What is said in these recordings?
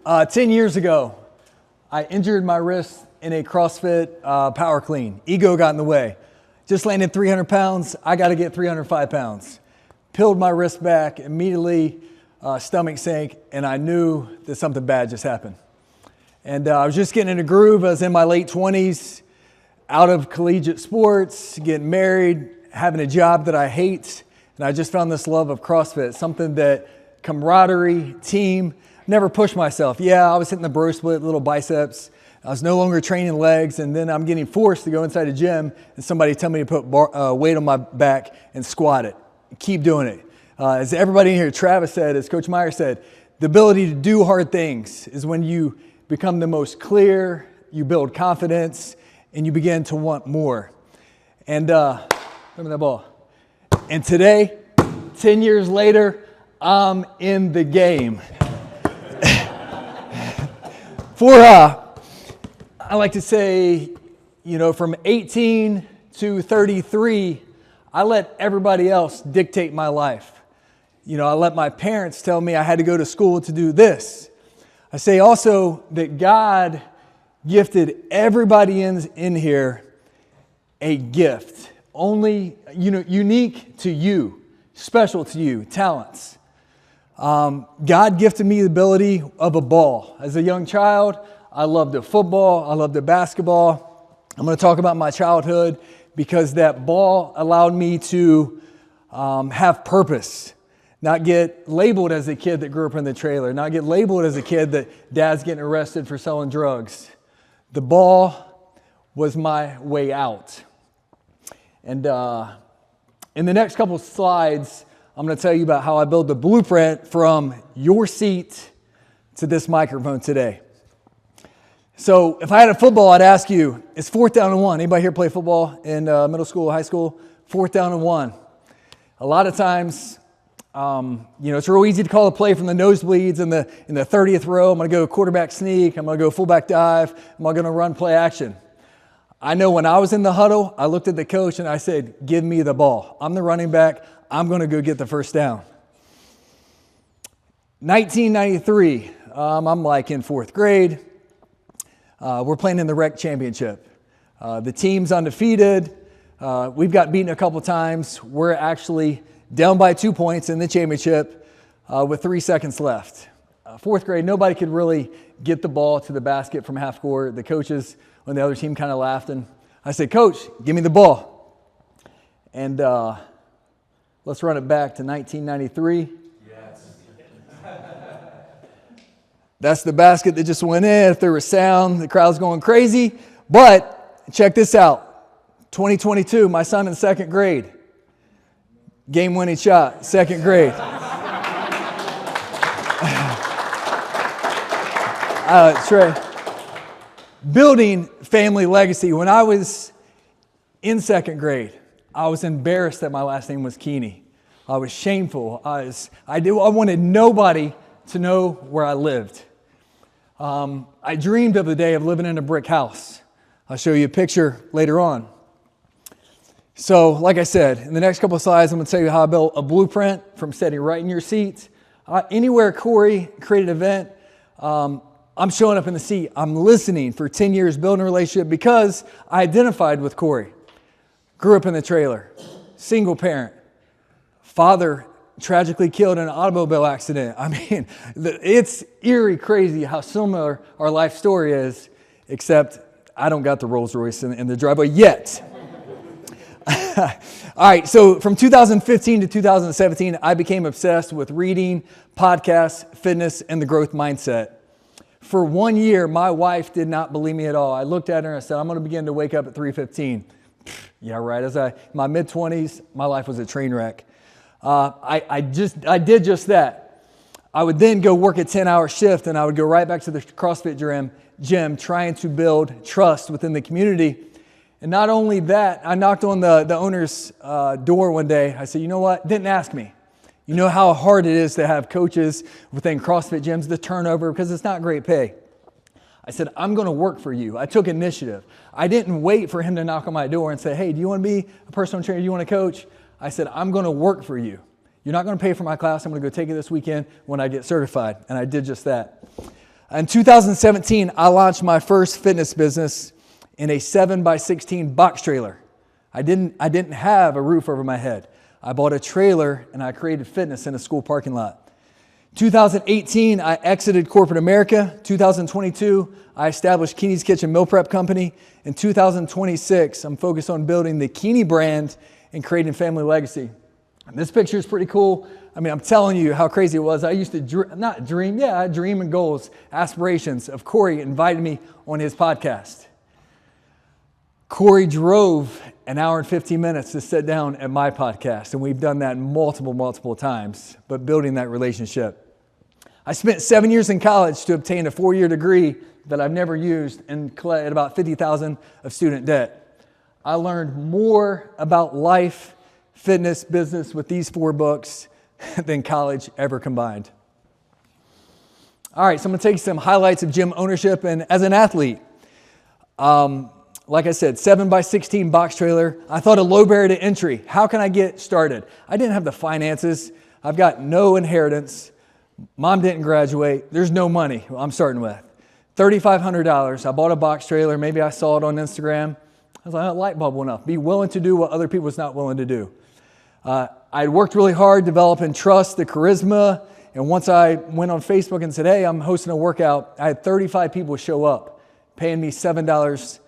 10 years ago, I injured my wrist in a CrossFit power clean. Ego got in the way. Just landed 300 pounds. I got to get 305 pounds. Peeled my wrist back, immediately stomach sank, and I knew that something bad just happened. And I was just getting in a groove. I was in my late 20s, out of collegiate sports, getting married, having a job that I hate. And I just found this love of CrossFit, something that camaraderie, team, never pushed myself. Yeah, I was hitting the bro split, little biceps. I was no longer training legs, and then I'm getting forced to go inside a gym and somebody tell me to put weight on my back and squat it. Keep doing it. As everybody in here, Travis said, as Coach Meyer said, the ability to do hard things is when you become the most clear, you build confidence, and you begin to want more. And remember that ball. And today, 10 years later, I'm in the game. I like to say, from 18 to 33, I let everybody else dictate my life. I let my parents tell me I had to go to school to do this. I say also that God gifted everybody in here a gift, only unique to you, special to you, talents. God gifted me the ability of a ball. As a young child, I loved football, I loved basketball. I'm going to talk about my childhood because that ball allowed me to have purpose. Not get labeled as a kid that grew up in the trailer. Not get labeled as a kid that dad's getting arrested for selling drugs. The ball was my way out. And in the next couple of slides, I'm going to tell you about how I build the blueprint from your seat to this microphone today. So if I had a football, I'd ask you, it's 4th down and 1. Anybody here play football in middle school, high school? 4th down and 1. A lot of times, it's real easy to call a play from the nosebleeds in the 30th row. I'm going to go quarterback sneak. I'm going to go fullback dive. I'm going to run play action. I know when I was in the huddle, I looked at the coach and I said, give me the ball. I'm the running back. I'm going to go get the first down. 1993, I'm like in 4th grade. We're playing in the rec championship. The team's undefeated. We've got beaten a couple times. We're actually down by 2 points in the championship with 3 seconds left. 4th grade, nobody could really get the ball to the basket from half court. The coaches on the other team kind of laughed, and I said, Coach, give me the ball. And let's run it back to 1993. Yes. That's the basket that just went in. If there was sound, the crowd's going crazy. But check this out. 2022, my son in 2nd grade. Game-winning shot, 2nd grade. Trey. Building family legacy. When I was in 2nd grade, I was embarrassed that my last name was Keeney. I was shameful. I wanted nobody to know where I lived. I dreamed of the day of living in a brick house. I'll show you a picture later on. So, like I said, in the next couple of slides, I'm going to tell you how I built a blueprint from sitting right in your seat. Anywhere Corey created an event, I'm showing up in the seat. I'm listening for 10 years, building a relationship because I identified with Corey. Grew up in the trailer, single parent, father tragically killed in an automobile accident. I mean, it's eerie crazy how similar our life story is, except I don't got the Rolls Royce in the driveway yet. All right, so from 2015 to 2017, I became obsessed with reading, podcasts, fitness, and the growth mindset. For 1 year, my wife did not believe me at all. I looked at her and I said, I'm going to begin to wake up at 3:15. Yeah, right. In my mid-20s, my life was a train wreck. I did just that. I would then go work a 10-hour shift, and I would go right back to the CrossFit gym trying to build trust within the community. And not only that, I knocked on the owner's door one day. I said, you know what? Didn't ask me. You know how hard it is to have coaches within CrossFit gyms, the turnover, because it's not great pay. I said, I'm going to work for you. I took initiative. I didn't wait for him to knock on my door and say, hey, do you want to be a personal trainer? Do you want to coach? I said, I'm going to work for you. You're not going to pay for my class. I'm going to go take it this weekend when I get certified. And I did just that. In 2017, I launched my first fitness business in a 7x16 box trailer. I didn't have a roof over my head. I bought a trailer and I created fitness in a school parking lot. 2018, I exited corporate America. 2022, I established Keeney's Kitchen Meal Prep Company. In 2026, I'm focused on building the Keeney brand and creating family legacy. And this picture is pretty cool. I mean, I'm telling you how crazy it was. I used to I dream and goals, aspirations of Corey invited me on his podcast. Corey drove an hour and 15 minutes to sit down at my podcast, and we've done that multiple times, but building that relationship. I spent 7 years in college to obtain a 4-year degree that I've never used and collect about $50,000 of student debt. I learned more about life, fitness, business with these 4 books than college ever combined. All right, so I'm going to take some highlights of gym ownership and as an athlete. Like I said, 7x16 box trailer. I thought a low barrier to entry. How can I get started? I didn't have the finances. I've got no inheritance. Mom didn't graduate. There's no money I'm starting with. $3,500. I bought a box trailer. Maybe I saw it on Instagram. I was like, oh, light bulb went off. Be willing to do what other people was not willing to do. I'd worked really hard developing trust, the charisma, and once I went on Facebook and said, hey, I'm hosting a workout, I had 35 people show up, paying me $7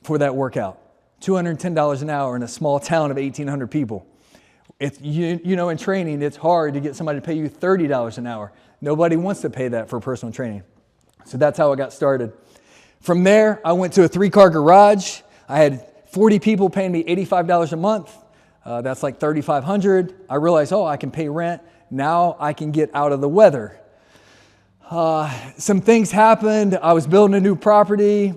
for that workout, $210 an hour in a small town of 1,800 people. In training, it's hard to get somebody to pay you $30 an hour. Nobody wants to pay that for personal training. So that's how I got started. From there, I went to a 3-car garage. I had 40 people paying me $85 a month. That's like $3,500. I realized, I can pay rent. Now I can get out of the weather. Some things happened. I was building a new property,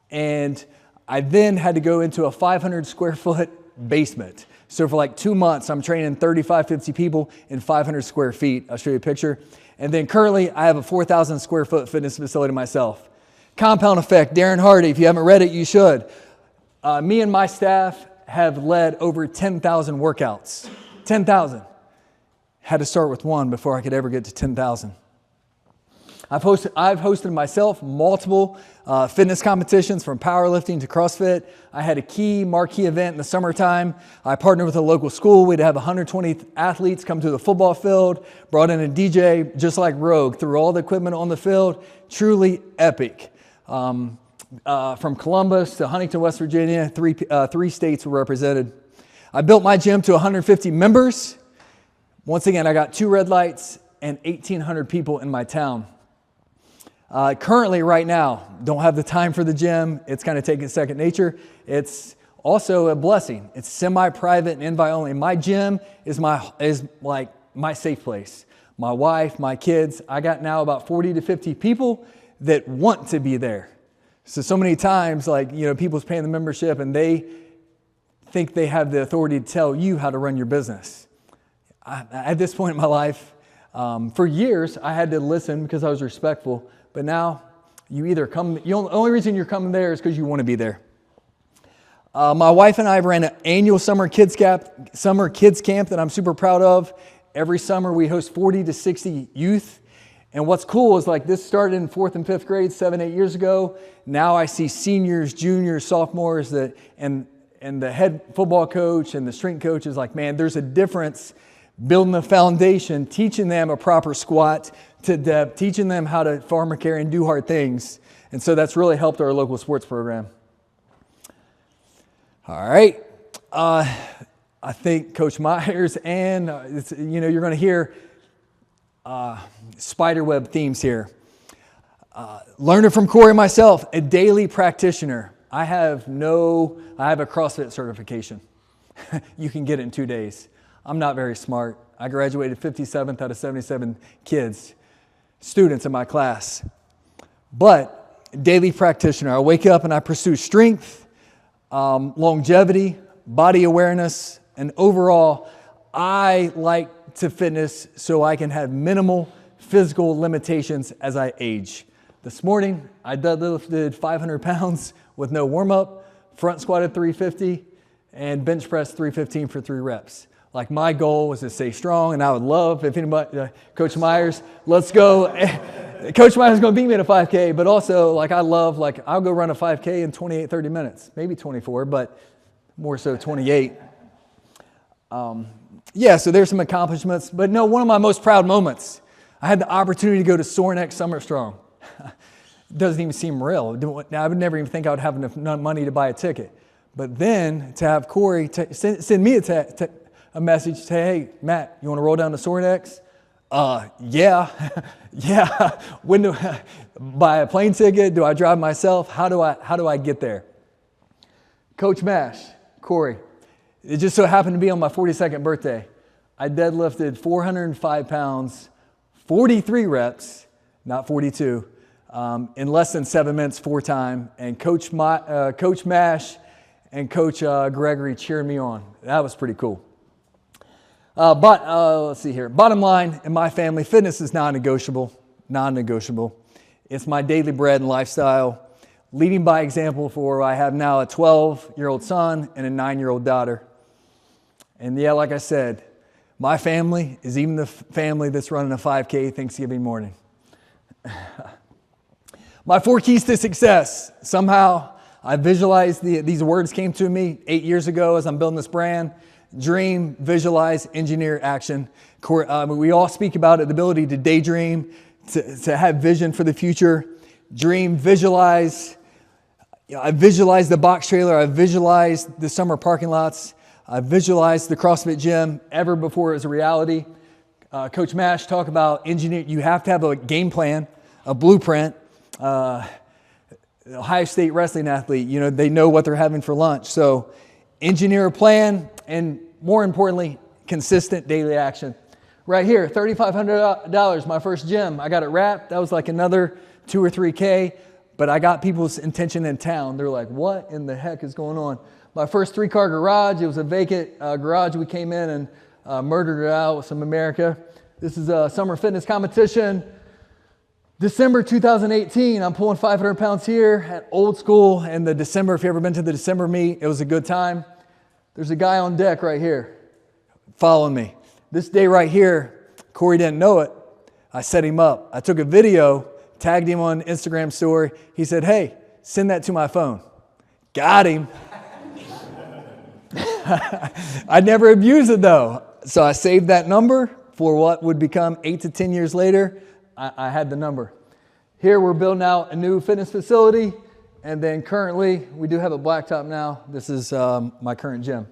and I then had to go into a 500 square foot basement. So for like 2 months, I'm training 35, 50 people in 500 square feet. I'll show you a picture. And then currently, I have a 4,000 square foot fitness facility myself. Compound Effect, Darren Hardy. If you haven't read it, you should. Me and my staff have led over 10,000 workouts. 10,000. Had to start with 1 before I could ever get to 10,000. I've hosted myself multiple fitness competitions from powerlifting to CrossFit. I had a marquee event in the summertime. I partnered with a local school. We'd have 120 athletes come to the football field, brought in a DJ just like Rogue, threw all the equipment on the field. Truly epic. From Columbus to Huntington, West Virginia, three states were represented. I built my gym to 150 members. Once again, I got 2 red lights and 1,800 people in my town. Currently, right now, don't have the time for the gym. It's kind of taking second nature. It's also a blessing. It's semi-private and invite only. My gym is like my safe place. My wife, my kids. I got now about 40 to 50 people that want to be there. So many times, people's paying the membership and they think they have the authority to tell you how to run your business. At this point in my life, for years, I had to listen because I was respectful. But now, you either come, the only reason you're coming there is because you want to be there. My wife and I ran an annual summer kids camp that I'm super proud of. Every summer, we host 40 to 60 youth. And what's cool is this started in 4th and 5th grade 7-8 years ago. Now I see seniors, juniors, sophomores, and the head football coach and the strength coach is like, man, there's a difference building the foundation, teaching them a proper squat to depth, teaching them how to farmer carry and do hard things. And so that's really helped our local sports program. All right. I think Coach Myers and, you're going to hear spiderweb themes here. Learning from Corey myself, a daily practitioner. I have a CrossFit certification. You can get it in 2 days. I'm not very smart. I graduated 57th out of 77 students in my class. But daily practitioner. I wake up and I pursue strength, longevity, body awareness, and overall, I like to fitness so I can have minimal physical limitations as I age. This morning, I deadlifted 500 pounds with no warm-up, front squatted 350, and bench pressed 315 for 3 reps. Like my goal was to stay strong, and I would love if anybody, Coach Myers, let's go. Coach Myers is going to beat me in a 5K, but also like I love, like I'll go run a 5K in 28, 30 minutes, maybe 24, but more so 28. Yeah, so there's some accomplishments, but no, one of my most proud moments, I had the opportunity to go to Sorinex Summer Strong. It doesn't even seem real. Now, I would never even think I would have enough money to buy a ticket. But then to have Corey send me a message, say, hey, Matt, you want to roll down to Sorinex? Yeah. Yeah. When do I buy a plane ticket? Do I drive myself? How do I get there? Coach Mash, Corey, it just so happened to be on my 42nd birthday. I deadlifted 405 pounds, 43 reps, not 42, in less than 7 minutes 4 times. And Coach Mash and Coach Gregory cheered me on. That was pretty cool. But let's see here. Bottom line, in my family, fitness is non-negotiable. Non-negotiable. It's my daily bread and lifestyle. Leading by example for I have now a 12-year-old son and a 9-year-old daughter. And yeah, like I said, my family is even the family that's running a 5K Thanksgiving morning. My 4 keys to success. Somehow I visualized these words came to me 8 years ago as I'm building this brand. Dream, visualize, engineer, action. We all speak about it, the ability to daydream, to have vision for the future. Dream, visualize. I visualized the box trailer. I visualized the summer parking lots. I visualized the CrossFit gym ever before it was a reality. Coach Mash talked about engineer. You have to have a game plan, a blueprint. Ohio State wrestling athlete, they know what they're having for lunch. So engineer a plan, and more importantly, consistent daily action. Right here, $3,500, my first gym. I got it wrapped. That was like another 2 or 3K, but I got people's attention in town. They're like, what in the heck is going on? My first 3-car garage, it was a vacant garage. We came in and murdered it out with some America. This is a summer fitness competition. December 2018, I'm pulling 500 pounds here at Old School in the December. If you've ever been to the December meet, it was a good time. There's a guy on deck right here following me. This day right here, Corey didn't know it. I set him up. I took a video, tagged him on Instagram story. He said, hey, send that to my phone. Got him. I never abused it though. So I saved that number for what would become 8 to 10 years later. I had the number. Here we're building out a new fitness facility, and then currently we do have a blacktop now. This is my current gym.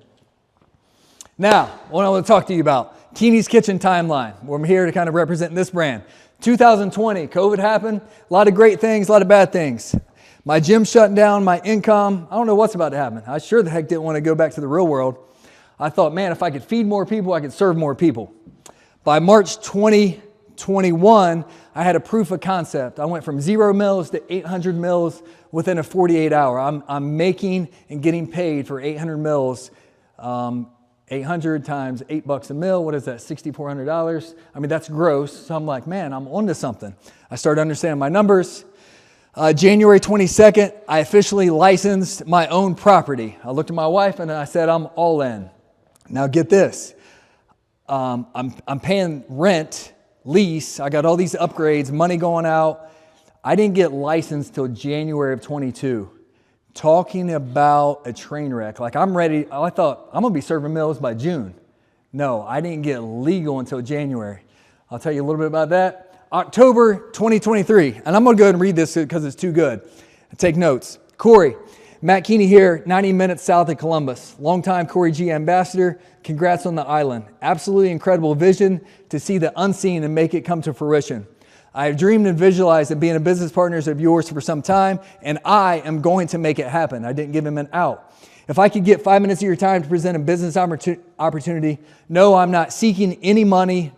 Now, what I want to talk to you about, Keeney's Kitchen timeline. I'm here to kind of represent this brand. 2020, COVID happened. A lot of great things, a lot of bad things. My gym shutting down, my income. I don't know what's about to happen. I sure the heck didn't want to go back to the real world. I thought, man, if I could feed more people, I could serve more people. By March 2021, I had a proof of concept. I went from 0 meals to 800 meals within a 48-hour. I'm making and getting paid for 800 meals. 800 times $8 a meal. What is that? $6,400. I mean, that's gross. So I'm like, man, I'm onto something. I started understanding my numbers. January 22nd, I officially licensed my own property. I looked at my wife and I said, I'm all in. Now get this. I'm paying rent, lease. I got all these upgrades, money going out. I didn't get licensed till January of 22. Talking about a train wreck. Like I'm ready. I thought I'm going to be serving meals by June. No, I didn't get legal until January. I'll tell you a little bit about that. October 2023. And I'm going to go ahead and read this because it's too good. Take notes. Corey, Matt Keeney here, 90 minutes south of Columbus. Longtime Corey G ambassador. Congrats on the island. Absolutely incredible vision to see the unseen and make it come to fruition. I have dreamed and visualized of being a business partner of yours for some time, and I am going to make it happen. I didn't give him an out. If I could get 5 minutes of your time to present a business opportunity, no, I'm not seeking any money.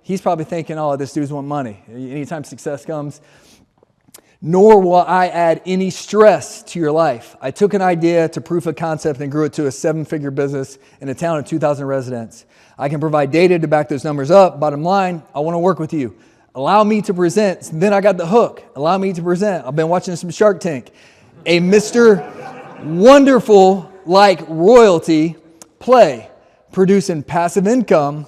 He's probably thinking, oh, this dude's want money. Anytime success comes. Nor will I add any stress to your life. I took an idea to proof of concept and grew it to a 7-figure business in a town of 2,000 residents. I can provide data to back those numbers up. Bottom line, I want to work with you. Allow me to present. Then I got the hook. Allow me to present. I've been watching some Shark Tank. A Mr. Wonderful like royalty play. producing passive income,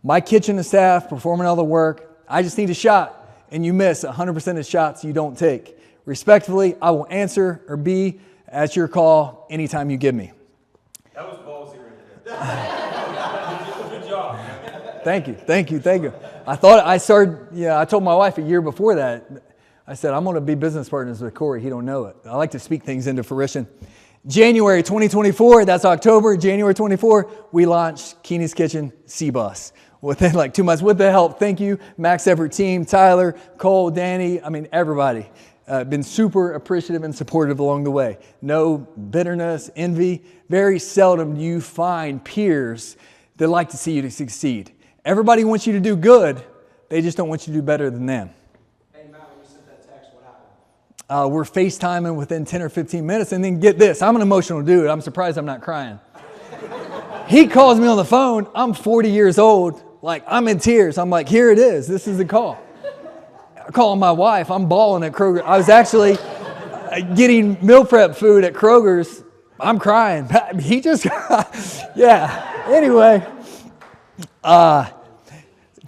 my kitchen and staff performing all the work. I just need a shot, and you miss 100% of shots you don't take. Respectfully, I will answer or be at your call anytime you give me. That was ballsy right there. Good job. Thank you. I told my wife a year before that, I said, I'm going to be business partners with Corey. He don't know it. I like to speak things into fruition. January 2024, that's October, January 24, we launched Keeney's Kitchen C-Bus. Within like 2 months, with the help, thank you, Max Everett team, Tyler, Cole, Danny, everybody. Been super appreciative and supportive along the way. No bitterness, envy. Very seldom do you find peers that like to see you to succeed. Everybody wants you to do good. They just don't want you to do better than them. Hey, Matt, when you sent that text, what happened? We're FaceTiming within 10 or 15 minutes, and then get this. I'm an emotional dude. I'm surprised I'm not crying. He calls me on the phone. I'm 40 years old. I'm in tears. I'm like, here it is. This is the call. I'm calling my wife. I'm bawling at Kroger. I was actually getting meal prep food at Kroger's. I'm crying. He just, yeah. Anyway,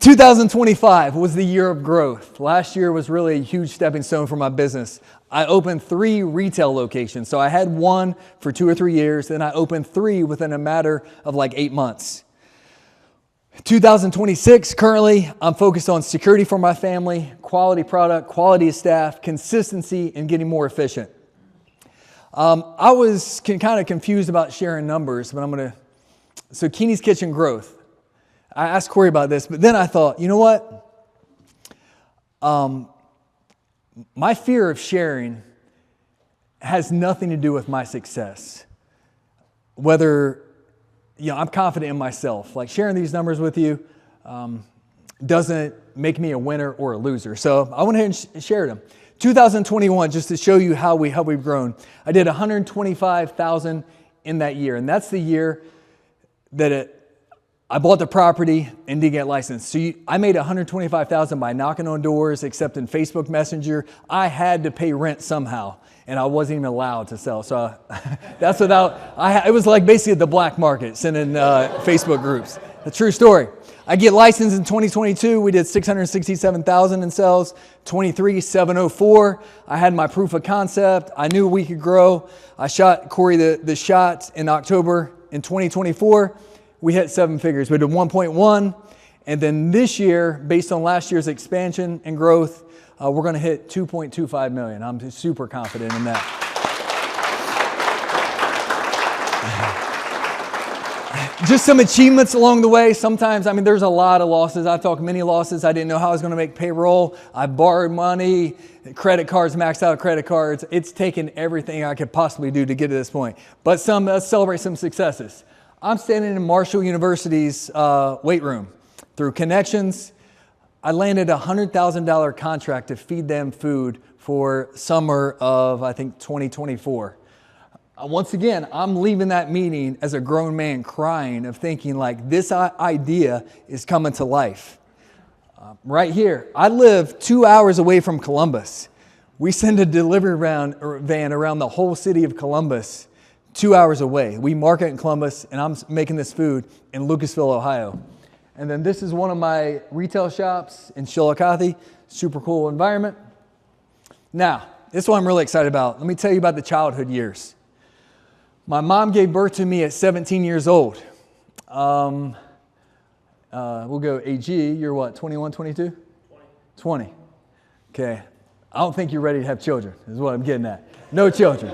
2025 was the year of growth. Last year was really a huge stepping stone for my business. I opened 3 retail locations. So I had 1 for 2 or 3 years. Then I opened 3 within a matter of 8 months. 2026, currently, I'm focused on security for my family, quality product, quality of staff, consistency, and getting more efficient. I was kind of confused about sharing numbers, but so Keeney's Kitchen growth. I asked Corey about this, but then I thought, you know what? My fear of sharing has nothing to do with my success. Whether I'm confident in myself. Sharing these numbers with you doesn't make me a winner or a loser. So I went ahead and shared them. 2021, just to show you how we've grown. I did $125,000 in that year, and that's the year that I bought the property and didn't get licensed. So I made $125,000 by knocking on doors, accepting Facebook Messenger. I had to pay rent somehow, and I wasn't even allowed to sell. So that's it was basically the black market, sending Facebook groups. A true story. I get licensed in 2022. We did $667,000 in sales. 23, 704. I had my proof of concept. I knew we could grow. I shot Corey the shot in October in 2024. We hit 7 figures. We did 1.1. And then this year, based on last year's expansion and growth, we're going to hit 2.25 million. I'm super confident in that. Just some achievements along the way. Sometimes, there's a lot of losses. I've talked many losses. I didn't know how I was going to make payroll. I borrowed money, credit cards, maxed out credit cards. It's taken everything I could possibly do to get to this point. But let's celebrate some successes. I'm standing in Marshall University's weight room. Through connections, I landed a $100,000 contract to feed them food for summer of, 2024. Once again, I'm leaving that meeting as a grown man crying of thinking this idea is coming to life. Right here, I live 2 hours away from Columbus. We send a delivery van around the whole city of Columbus, 2 hours away. We market in Columbus, and I'm making this food in Lucasville, Ohio. And then this is one of my retail shops in Chillicothe. Super cool environment. Now, this is what I'm really excited about. Let me tell you about the childhood years. My mom gave birth to me at 17 years old. We'll go AG. You're what, 21, 22? 20. Okay. I don't think you're ready to have children, is what I'm getting at. No children.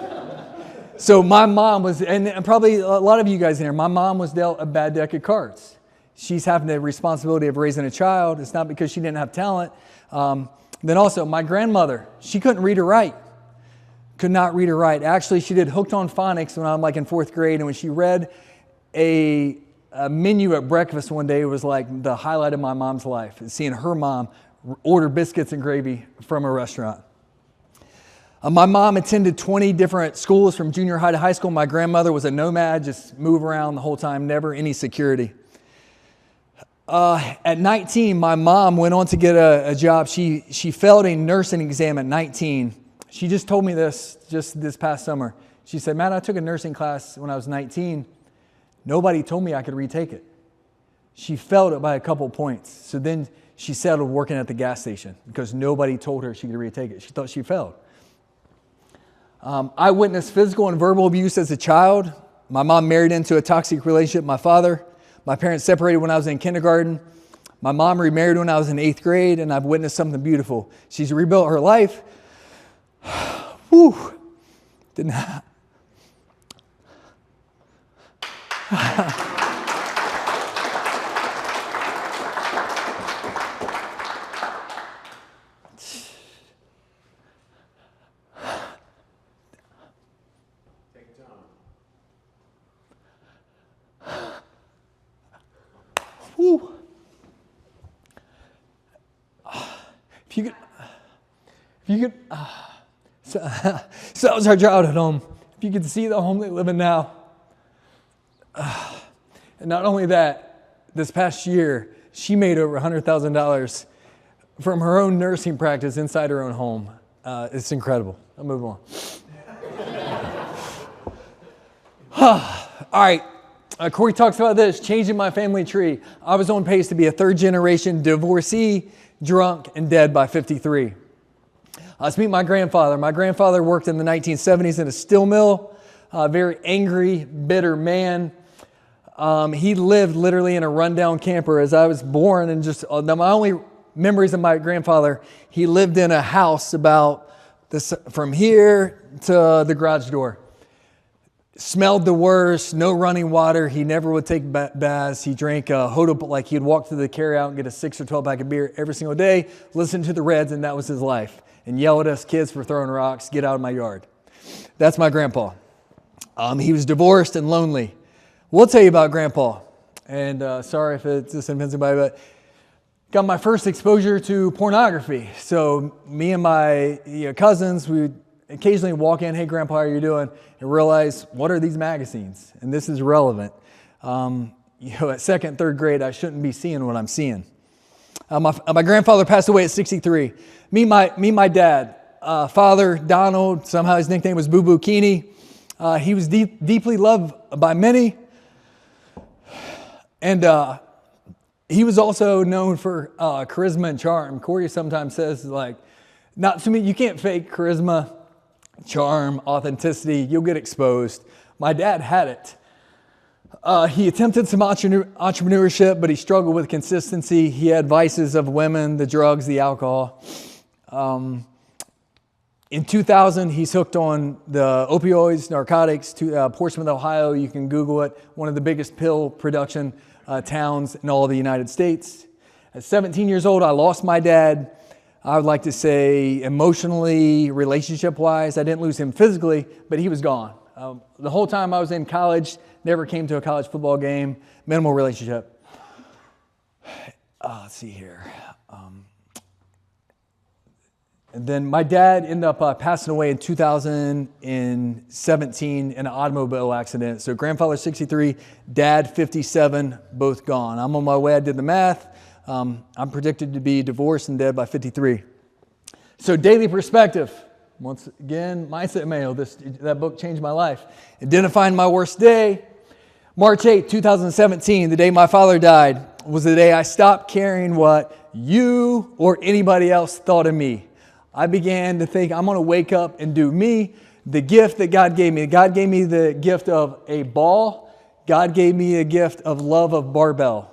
So my mom was, and probably a lot of you guys in here, my mom was dealt a bad deck of cards. She's having the responsibility of raising a child. It's not because she didn't have talent. Then also, my grandmother, she couldn't read or write. Could not read or write. Actually, she did Hooked on Phonics when I'm in 4th grade, and when she read a menu at breakfast one day, it was the highlight of my mom's life, seeing her mom order biscuits and gravy from a restaurant. My mom attended 20 different schools from junior high to high school. My grandmother was a nomad, just move around the whole time, never any security. At 19, my mom went on to get a job. She failed a nursing exam at 19. She just told me this just this past summer. She said, "Matt, I took a nursing class when I was 19. Nobody told me I could retake it. She failed it by a couple points. So then she settled working at the gas station because nobody told her she could retake it. She thought she failed. I witnessed physical and verbal abuse as a child. My mom married into a toxic relationship with my father. My parents separated when I was in kindergarten. My mom remarried when I was in 8th grade, and I've witnessed something beautiful. She's rebuilt her life. Whew. Didn't Whew. If you could, so that was our childhood home. If you could see the home they live in now. And not only that, this past year, she made over $100,000 from her own nursing practice inside her own home. It's incredible. I'll move on. All right. Corey talks about this, changing my family tree. I was on pace to be a third-generation divorcee, drunk, and dead by 53. Let's meet my grandfather. My grandfather worked in the 1970s in a steel mill, a very angry, bitter man. He lived literally in a rundown camper as I was born, and just my only memories of my grandfather, he lived in a house about this from here to the garage door. Smelled the worst, no running water. He never would take baths. He drank like he'd walk to the carryout and get a 6 or 12 pack of beer every single day, listen to the Reds, and that was his life. And yell at us kids for throwing rocks, get out of my yard. That's my grandpa. He was divorced and lonely. We'll tell you about grandpa. And sorry if it just offends anybody, but got my first exposure to pornography. So me and my cousins, we would occasionally walk in, hey, grandpa, how are you doing? And realize, what are these magazines? And this is relevant. At second, third grade, I shouldn't be seeing what I'm seeing. My grandfather passed away at 63. Me, my dad, father, Donald, somehow his nickname was Boo Boo Keeney. He was deeply loved by many. And he was also known for charisma and charm. Corey sometimes says, not to me, you can't fake charisma, charm, authenticity. You'll get exposed. My dad had it. He attempted some entrepreneurship, but he struggled with consistency. He had vices of women, the drugs, the alcohol. In 2000, he's hooked on the opioids, narcotics, to Portsmouth, Ohio. You can Google it. One of the biggest pill production towns in all of the United States. At 17 years old, I lost my dad. I would like to say emotionally, relationship-wise. I didn't lose him physically, but he was gone. The whole time I was in college, never came to a college football game, minimal relationship. Let's see here. And then my dad ended up passing away in 2017 in an automobile accident. So grandfather 63, dad 57, both gone. I'm on my way. I did the math. I'm predicted to be divorced and dead by 53. So daily perspective. Once again, Mindset Manual. That book changed my life. Identifying my worst day. March 8, 2017, the day my father died, was the day I stopped caring what you or anybody else thought of me. I began to think, I'm going to wake up and do me, the gift that God gave me. God gave me the gift of a ball. God gave me a gift of love of barbell.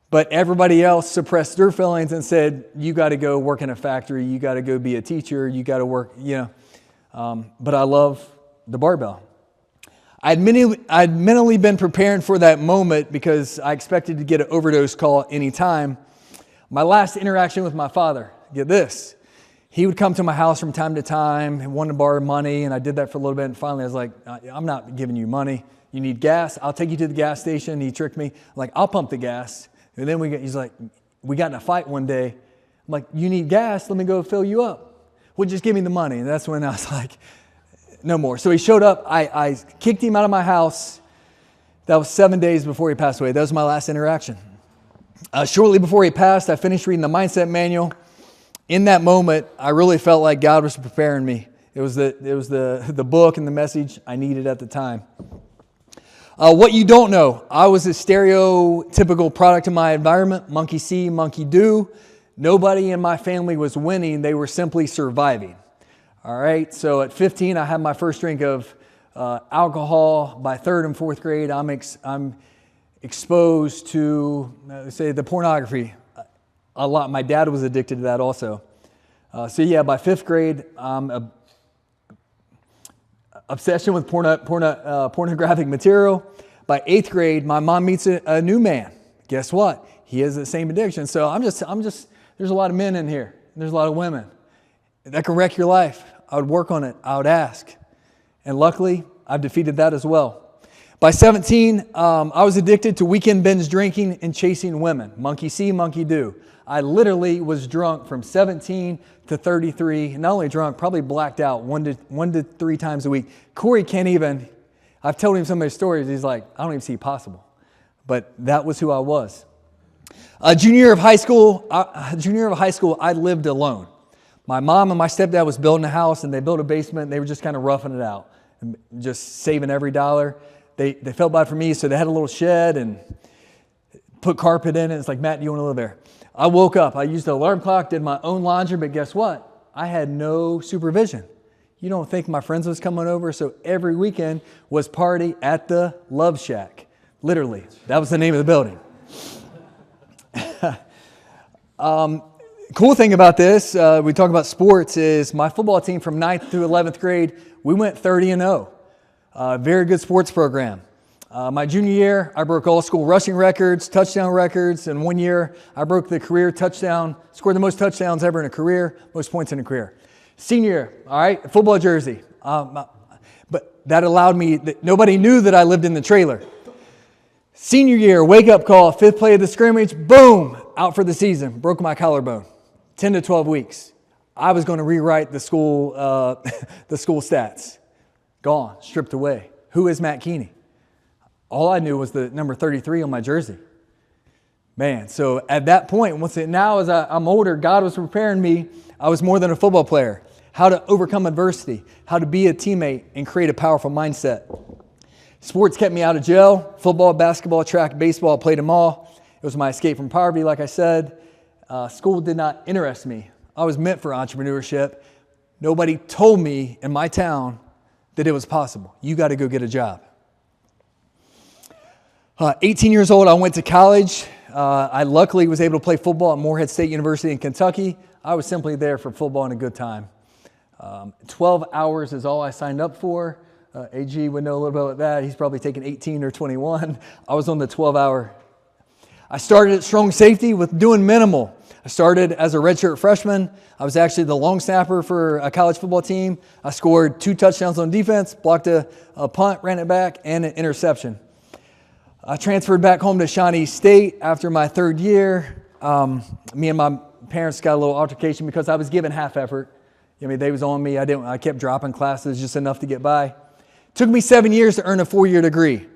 But everybody else suppressed their feelings and said, you got to go work in a factory. You got to go be a teacher. You got to work, But I love the barbell. I'd mentally been preparing for that moment because I expected to get an overdose call anytime. My last interaction with my father, get this. He would come to my house from time to time and wanted to borrow money, and I did that for a little bit, and finally I was like, I'm not giving you money. You need gas? I'll take you to the gas station. He tricked me. I'm like, I'll pump the gas. And then he's like, we got in a fight one day. I'm like, you need gas? Let me go fill you up. Well, just give me the money. And that's when I was like, no more. So he showed up. I kicked him out of my house. That was 7 days before he passed away. That was my last interaction. Shortly before he passed, I finished reading the Mindset Manual. In that moment, I really felt like God was preparing me. It was the book and the message I needed at the time. What you don't know, I was a stereotypical product of my environment. Monkey see, monkey do. Nobody in my family was winning. They were simply surviving. All right, so at 15, I had my first drink of alcohol. By third and fourth grade, I'm exposed to, say, the pornography a lot. My dad was addicted to that also. So yeah, by fifth grade, obsession with pornographic material. By eighth grade, my mom meets a new man. Guess what? He has the same addiction. So I'm just. There's a lot of men in here. There's a lot of women. That can wreck your life. I would work on it. I would ask. And luckily, I've defeated that as well. By 17, I was addicted to weekend binge drinking and chasing women. Monkey see, monkey do. I literally was drunk from 17 to 33. Not only drunk, probably blacked out one to three times a week. Corey can't even, I've told him some of his stories. He's like, I don't even see it possible. But that was who I was. Junior year of high school, I lived alone. My mom and my stepdad was building a house, and they built a basement. And they were just kind of roughing it out, and just saving every dollar. They felt bad for me, so they had a little shed and put carpet in it. It's like, Matt, do you want to live there? I woke up. I used the alarm clock, did my own laundry, but guess what? I had no supervision. You don't think my friends was coming over, so every weekend was party at the Love Shack. Literally, that was the name of the building. Cool thing about this, we talk about sports, is my football team from 9th through 11th grade, we went 30-0. Very good sports program. My junior year, I broke all school rushing records, touchdown records, and 1 year I broke the career touchdown, scored the most touchdowns ever in a career, most points in a career. Senior year, all right, football jersey. But that allowed me, nobody knew that I lived in the trailer. Senior year, wake up call, fifth play of the scrimmage, boom, out for the season, broke my collarbone, 10 to 12 weeks. I was going to rewrite the school stats. Gone, stripped away. Who is Matt Keeney? All I knew was the number 33 on my jersey. Man, so at that point, now as I'm older, God was preparing me. I was more than a football player. How to overcome adversity, how to be a teammate and create a powerful mindset. Sports kept me out of jail. Football, basketball, track, baseball, I played them all. It was my escape from poverty, like I said. School did not interest me. I was meant for entrepreneurship. Nobody told me in my town that it was possible. You got to go get a job. 18 years old, I went to college. I luckily was able to play football at Morehead State University in Kentucky. I was simply there for football and a good time. 12 hours is all I signed up for. AG would know a little bit about that. He's probably taken 18 or 21. I was on the 12-hour. I started at strong safety with doing minimal. I started as a redshirt freshman. I was actually the long snapper for a college football team. I scored 2 touchdowns on defense, blocked a punt, ran it back, and an interception. I transferred back home to Shawnee State after my third year. Me and my parents got a little altercation because I was giving half effort. I mean, they was on me. I kept dropping classes just enough to get by. Took me 7 years to earn a 4-year degree.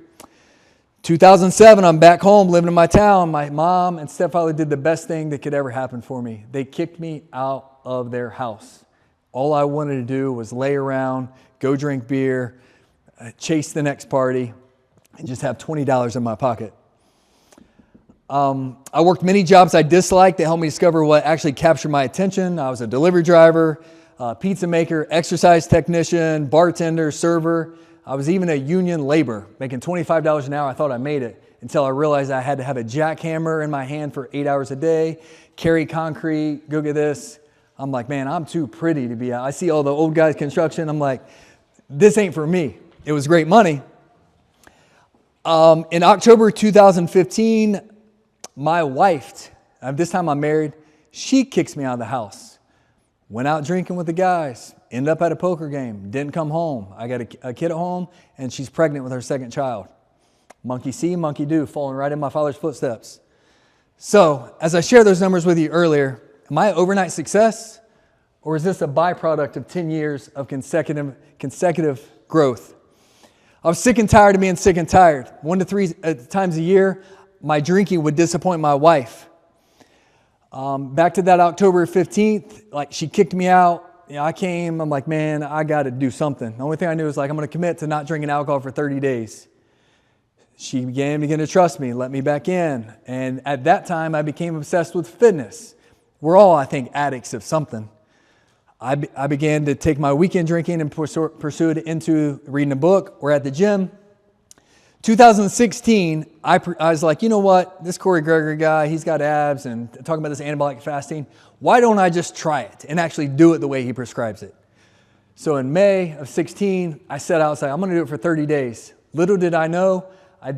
2007, I'm back home living in my town. My mom and stepfather did the best thing that could ever happen for me. They kicked me out of their house. All I wanted to do was lay around, go drink beer, chase the next party, and just have $20 in my pocket. I worked many jobs I disliked that helped me discover what actually captured my attention. I was a delivery driver, pizza maker, exercise technician, bartender, server. I was even a union laborer, making $25 an hour. I thought I made it until I realized I had to have a jackhammer in my hand for 8 hours a day, carry concrete, go get this. I'm like, man, I'm too pretty to be out. I see all the old guys construction. I'm like, this ain't for me. It was great money. In October 2015, my wife, this time I'm married, she kicks me out of the house. Went out drinking with the guys, ended up at a poker game, didn't come home. I got a kid at home, and she's pregnant with her second child. Monkey see, monkey do, falling right in my father's footsteps. So, as I shared those numbers with you earlier, am I an overnight success, or is this a byproduct of 10 years of consecutive growth? I was sick and tired of being sick and tired. 1 to 3 times a year, my drinking would disappoint my wife. Back to that October 15th, like she kicked me out. I came, I'm like, man, I got to do something. The only thing I knew was like, I'm going to commit to not drinking alcohol for 30 days. she began to trust me, let me back in. And at that time, I became obsessed with fitness. We're all, I think, addicts of something. I began to take my weekend drinking and pursue it into reading a book or at the gym. 2016, I was like, you know what? This Corey Gregory guy, he's got abs and talking about this anabolic fasting. Why don't I just try it and actually do it the way he prescribes it? So in May of 16, I set out and said, I'm going to do it for 30 days. Little did I know, I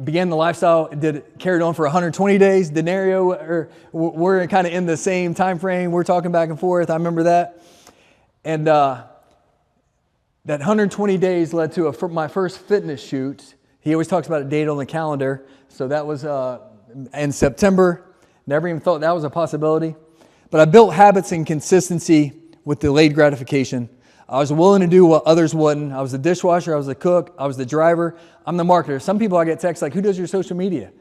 began the lifestyle, carried on for 120 days. Denario, we're kind of in the same time frame. We're talking back and forth. I remember that. And that 120 days led to my first fitness shoot. He always talks about a date on the calendar. So that was in September. Never even thought that was a possibility. But I built habits and consistency with delayed gratification. I was willing to do what others wouldn't. I was the dishwasher, I was the cook, I was the driver, I'm the marketer. Some people I get texts like, who does your social media?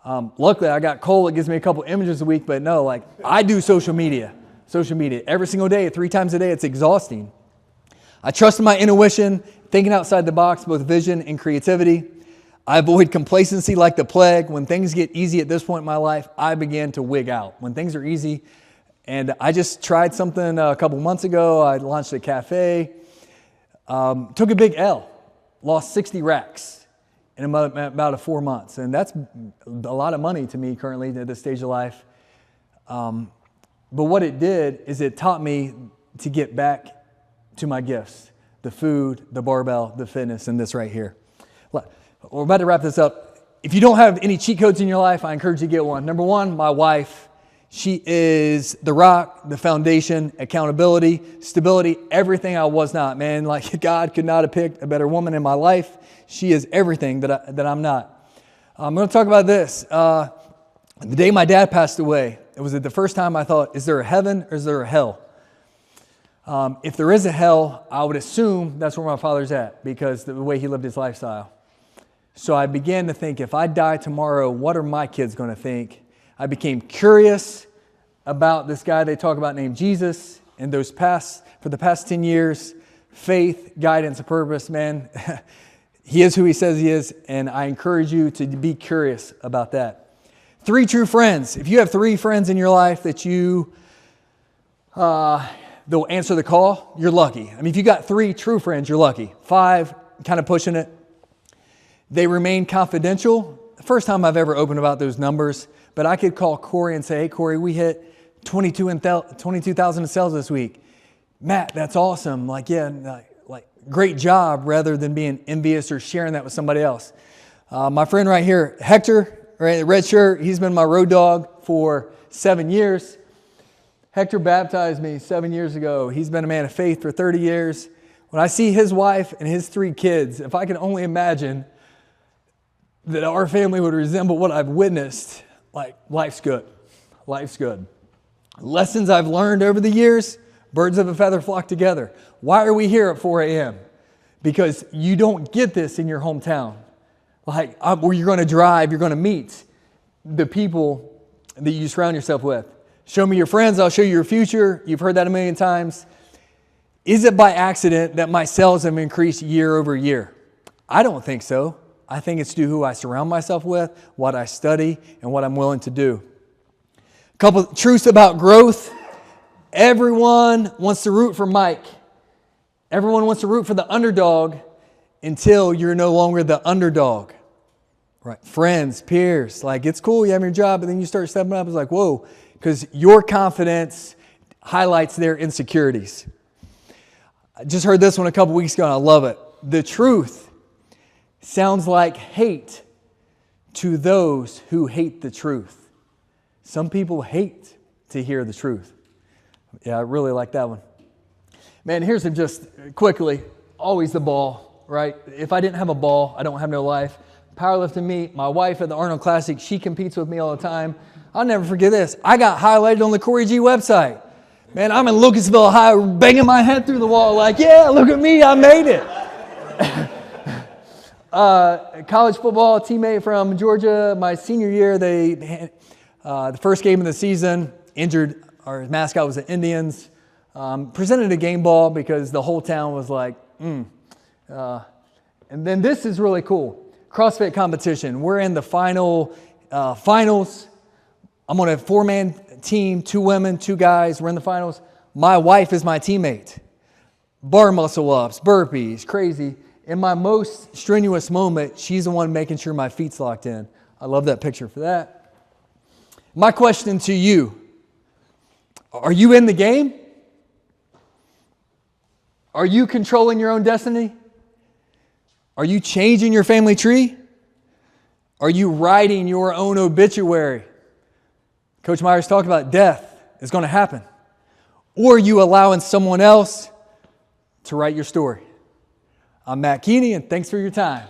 Luckily, I got Cole that gives me a couple images a week, but no, like I do social media. Every single day, 3 times a day, it's exhausting. I trust in my intuition, thinking outside the box, both vision and creativity. I avoid complacency like the plague. When things get easy at this point in my life, I begin to wig out. When things are easy, and I just tried something a couple months ago. I launched a cafe, took a big L, lost 60 racks in about 4 months. And that's a lot of money to me currently at this stage of life. But what it did is it taught me to get back to my gifts, the food, the barbell, the fitness, and this right here. We're about to wrap this up. If you don't have any cheat codes in your life, I encourage you to get one. Number one, my wife. She is the rock, the foundation, accountability, stability, everything I was not, man. Like God could not have picked a better woman in my life. She is everything that I'm not. I'm going to talk about this. The day my dad passed away, it was the first time I thought, is there a heaven or is there a hell? If there is a hell, I would assume that's where my father's at because the way he lived his lifestyle. So I began to think, if I die tomorrow, what are my kids going to think? I became curious about this guy they talk about named Jesus and for the past 10 years, faith, guidance, and purpose, man. He is who he says he is, and I encourage you to be curious about that. 3 true friends. If you have 3 friends in your life that they'll answer the call, you're lucky. I mean, if you got 3 true friends, you're lucky. 5, kind of pushing it. They remain confidential. The first time I've ever opened about those numbers, but I could call Corey and say, hey, Corey, we hit 22,000 in sales this week. Matt, that's awesome. Like, yeah, like great job, rather than being envious or sharing that with somebody else. My friend right here, Hector, right, red shirt, he's been my road dog for 7 years. Hector baptized me 7 years ago. He's been a man of faith for 30 years. When I see his wife and his 3 kids, if I can only imagine that our family would resemble what I've witnessed, like, life's good. Life's good. Lessons I've learned over the years, birds of a feather flock together. Why are we here at 4 a.m.? Because you don't get this in your hometown. Like, where you're going to drive, you're going to meet the people that you surround yourself with. Show me your friends, I'll show you your future. You've heard that a million times. Is it by accident that my sales have increased year over year? I don't think so. I think it's due to who I surround myself with, what I study, and what I'm willing to do. A couple of truths about growth. Everyone wants to root for Mike. Everyone wants to root for the underdog until you're no longer the underdog. Right? Friends, peers, like it's cool, you have your job, but then you start stepping up, it's like, whoa, because your confidence highlights their insecurities. I just heard this one a couple weeks ago and I love it. The truth sounds like hate to those who hate the truth. Some people hate to hear the truth. Yeah, I really like that one. Man, here's just quickly, always the ball, right? If I didn't have a ball, I don't have no life. Powerlifting meet, my wife at the Arnold Classic, she competes with me all the time. I'll never forget this. I got highlighted on the Corey G website. Man, I'm in Lucasville, Ohio, banging my head through the wall like, yeah, look at me, I made it. College football teammate from Georgia, my senior year, the first game of the season, injured, our mascot was the Indians, presented a game ball because the whole town was like, And then this is really cool. CrossFit competition. We're in the finals. I'm on a 4-man team, 2 women, 2 guys. We're in the finals. My wife is my teammate. Bar muscle ups, burpees, crazy. In my most strenuous moment, she's the one making sure my feet's locked in. I love that picture for that. My question to you, are you in the game? Are you controlling your own destiny? Are you changing your family tree? Are you writing your own obituary? Coach Myers talked about death is going to happen. Or are you allowing someone else to write your story? I'm Matt Keeney, and thanks for your time.